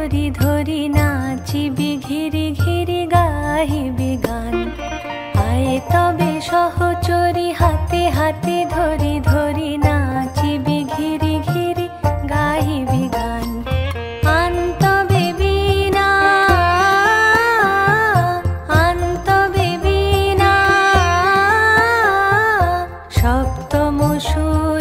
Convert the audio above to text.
ধরি ধরি নাচিবি ঘিরি ঘিরি গাহিবি গান। আয়ে তবে সহচরি হাতে হাতে ধরি ধরি নাচিবি ঘিরি ঘিরি গাহিবি গান। আন তবে বীণা আন তবে বীণা সপ্তম সুর